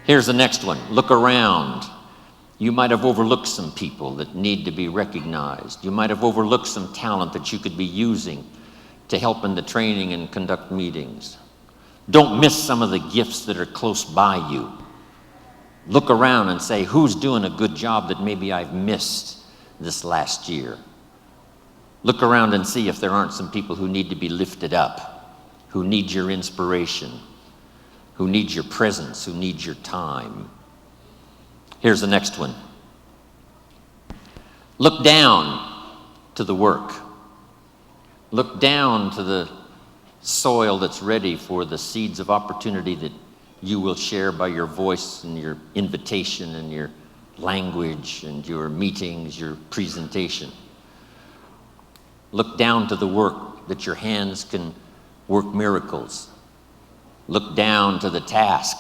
Here's the next one. Look around. You might have overlooked some people that need to be recognized. You might have overlooked some talent that you could be using to help in the training and conduct meetings. Don't miss some of the gifts that are close by you. Look around and say, who's doing a good job that maybe I've missed this last year? Look around and see if there aren't some people who need to be lifted up, who need your inspiration, who need your presence, who need your time. Here's the next one. Look down to the work. Look down to the soil that's ready for the seeds of opportunity that you will share by your voice and your invitation and your language and your meetings, your presentation. Look down to the work that your hands can work miracles. Look down to the task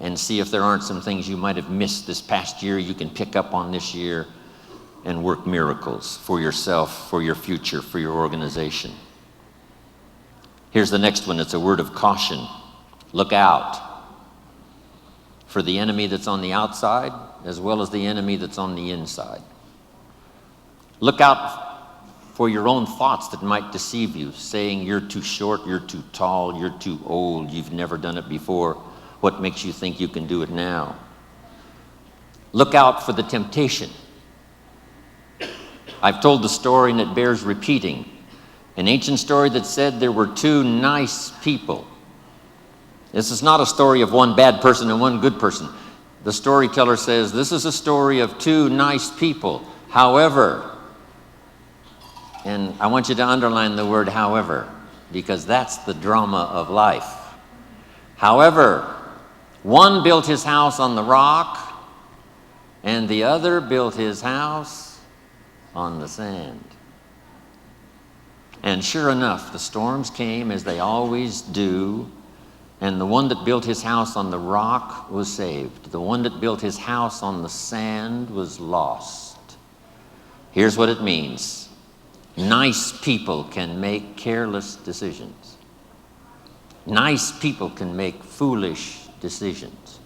and see if there aren't some things you might have missed this past year you can pick up on this year and work miracles for yourself, for your future, for your organization. Here's the next one. It's a word of caution. Look out for the enemy that's on the outside as well as the enemy that's on the inside. Look out for your own thoughts that might deceive you, saying you're too short, you're too tall, you're too old, you've never done it before. What makes you think you can do it now? Look out for the temptation. I've told the story and it bears repeating. An ancient story that said there were two nice people. This is not a story of one bad person and one good person. The storyteller says this is a story of two nice people. However, and I want you to underline the word however, because that's the drama of life. However, one built his house on the rock, and the other built his house on the sand. And sure enough, the storms came as they always do, and the one that built his house on the rock was saved. The one that built his house on the sand was lost. Here's what it means. Nice people can make careless decisions. Nice people can make foolish decisions.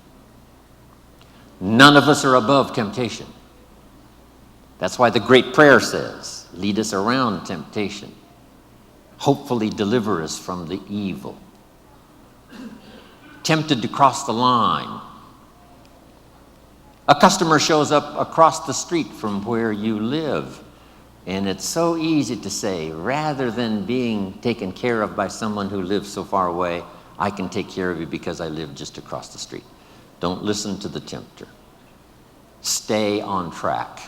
None of us are above temptation. That's why the great prayer says, lead us around temptation. Hopefully deliver us from the evil. Tempted to cross the line. A customer shows up across the street from where you live. And it's so easy to say, rather than being taken care of by someone who lives so far away, I can take care of you because I live just across the street. Don't listen to the tempter. Stay on track.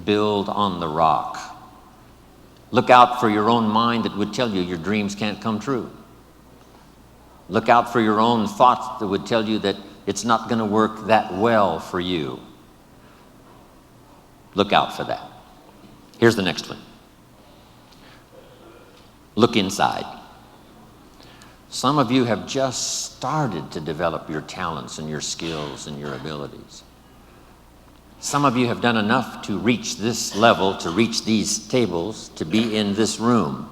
Build on the rock. Look out for your own mind that would tell you your dreams can't come true. Look out for your own thoughts that would tell you that it's not going to work that well for you. Look out for that. Here's the next one. Look inside. Some of you have just started to develop your talents and your skills and your abilities. Some of you have done enough to reach this level, to reach these tables, to be in this room.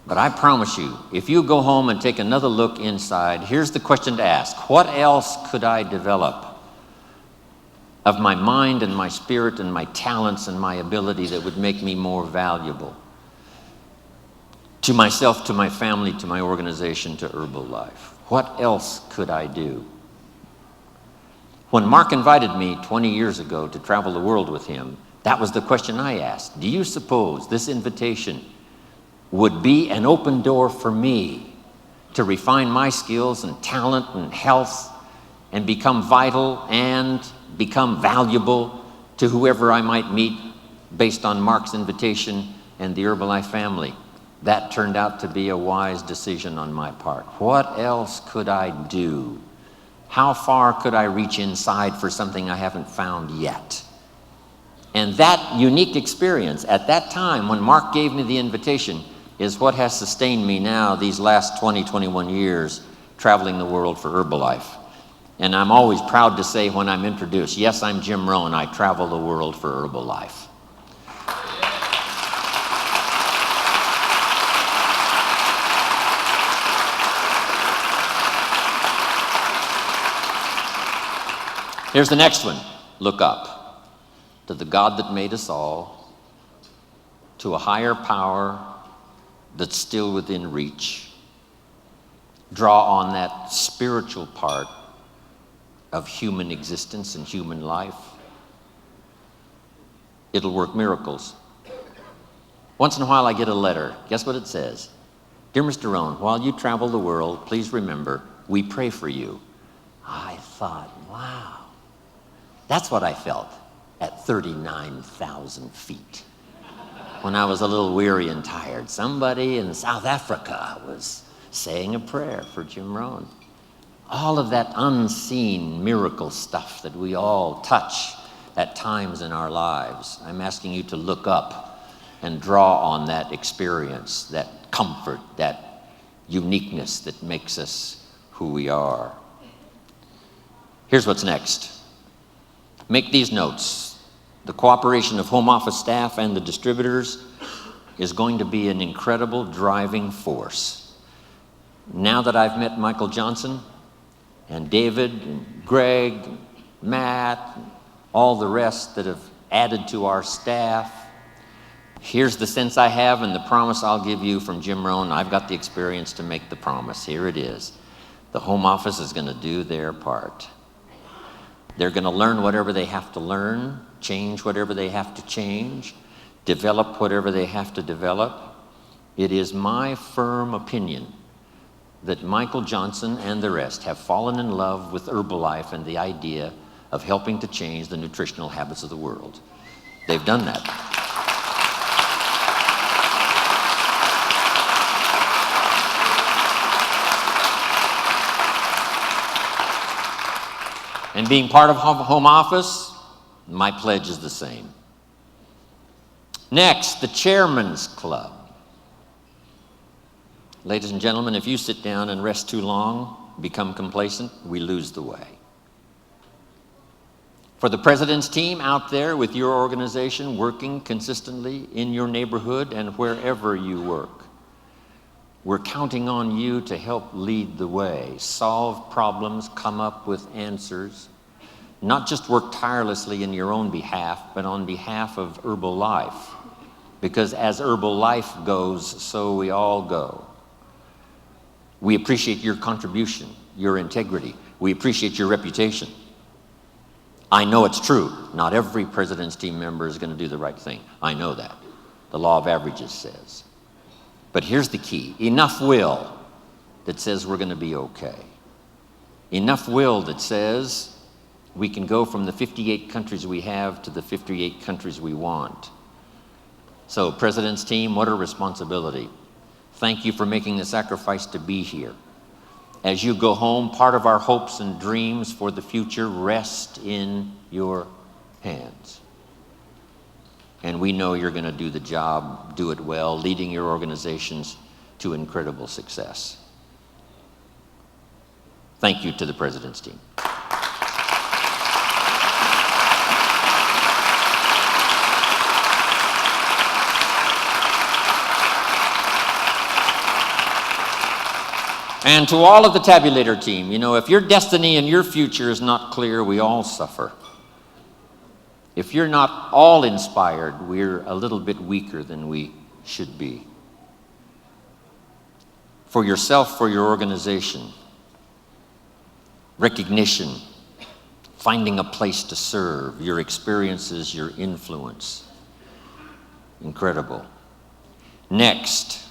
But I promise you, if you go home and take another look inside, here's the question to ask. What else could I develop of my mind and my spirit and my talents and my ability that would make me more valuable to myself, to my family, to my organization, to Herbalife? What else could I do? When Mark invited me 20 years ago to travel the world with him, that was the question I asked. Do you suppose this invitation would be an open door for me to refine my skills and talent and health and become vital and become valuable to whoever I might meet based on Mark's invitation and the Herbalife family? That turned out to be a wise decision on my part. What else could I do? How far could I reach inside for something I haven't found yet? And that unique experience at that time when Mark gave me the invitation is what has sustained me now these last 21 years traveling the world for Herbalife. And I'm always proud to say when I'm introduced, yes, I'm Jim Rohn. I travel the world for Herbalife. Here's the next one. Look up to the God that made us all, to a higher power that's still within reach. Draw on that spiritual part of human existence and human life. It'll work miracles. Once in a while I get a letter. Guess what it says? Dear Mr. Rohn, while you travel the world, please remember, we pray for you. I thought, wow, that's what I felt at 39,000 feet. When I was a little weary and tired, somebody in South Africa was saying a prayer for Jim Rohn. All of that unseen miracle stuff that we all touch at times in our lives. I'm asking you to look up and draw on that experience, that comfort, that uniqueness that makes us who we are. Here's what's next. Make these notes. The cooperation of home office staff and the distributors is going to be an incredible driving force. Now that I've met Michael Johnson and David and Greg, Matt, all the rest that have added to our staff, here's the sense I have and the promise I'll give you from Jim Rohn. I've got the experience to make the promise. Here it is. The home office is going to do their part. They're going to learn whatever they have to learn, change whatever they have to change, develop whatever they have to develop. It is my firm opinion that Michael Johnson and the rest have fallen in love with Herbalife and the idea of helping to change the nutritional habits of the world. They've done that. And being part of home office, my pledge is the same. Next, the Chairman's Club. Ladies and gentlemen, if you sit down and rest too long, become complacent, we lose the way. For the President's team out there with your organization working consistently in your neighborhood and wherever you work, we're counting on you to help lead the way, solve problems, come up with answers, not just work tirelessly in your own behalf, but on behalf of Herbalife. Because as Herbalife goes, so we all go. We appreciate your contribution, your integrity. We appreciate your reputation. I know it's true. Not every President's team member is going to do the right thing. I know that. The law of averages says. But here's the key. Enough will that says we're going to be okay. Enough will that says we can go from the 58 countries we have to the 58 countries we want. So, President's team, what a responsibility. Thank you for making the sacrifice to be here. As you go home, part of our hopes and dreams for the future rest in your hands. And we know you're going to do the job, do it well, leading your organizations to incredible success. Thank you to the President's team. And to all of the tabulator team, you know, if your destiny and your future is not clear, we all suffer. If you're not all inspired, we're a little bit weaker than we should be. For yourself, for your organization, recognition, finding a place to serve, your experiences, your influence. Incredible. Next,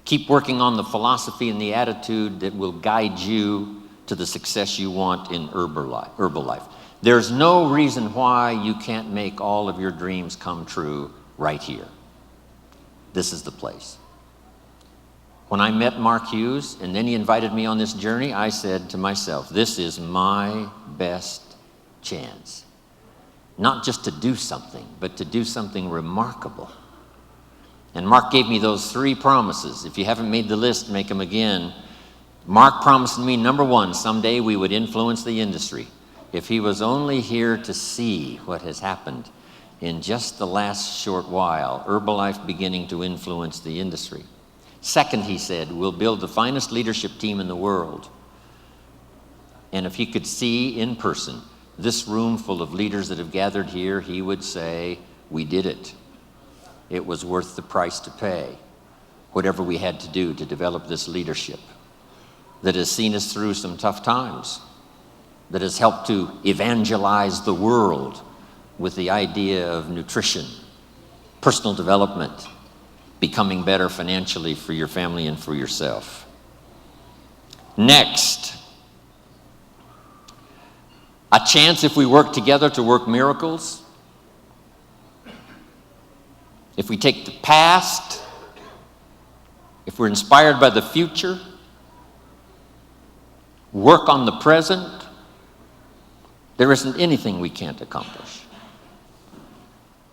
keep working on the philosophy and the attitude that will guide you to the success you want in Herbalife. There's no reason why you can't make all of your dreams come true right here. This is the place. When I met Mark Hughes and then he invited me on this journey, I said to myself, this is my best chance. Not just to do something, but to do something remarkable. And Mark gave me those 3 promises. If you haven't made the list, make them again. Mark promised me, number 1, someday we would influence the industry. If he was only here to see what has happened in just the last short while, Herbalife beginning to influence the industry. Second, he said, we'll build the finest leadership team in the world. And if he could see in person this room full of leaders that have gathered here, he would say, we did it. It was worth the price to pay, whatever we had to do to develop this leadership that has seen us through some tough times, that has helped to evangelize the world with the idea of nutrition, personal development, becoming better financially for your family and for yourself. Next, a chance if we work together to work miracles. If we take the past, if we're inspired by the future, work on the present, there isn't anything we can't accomplish.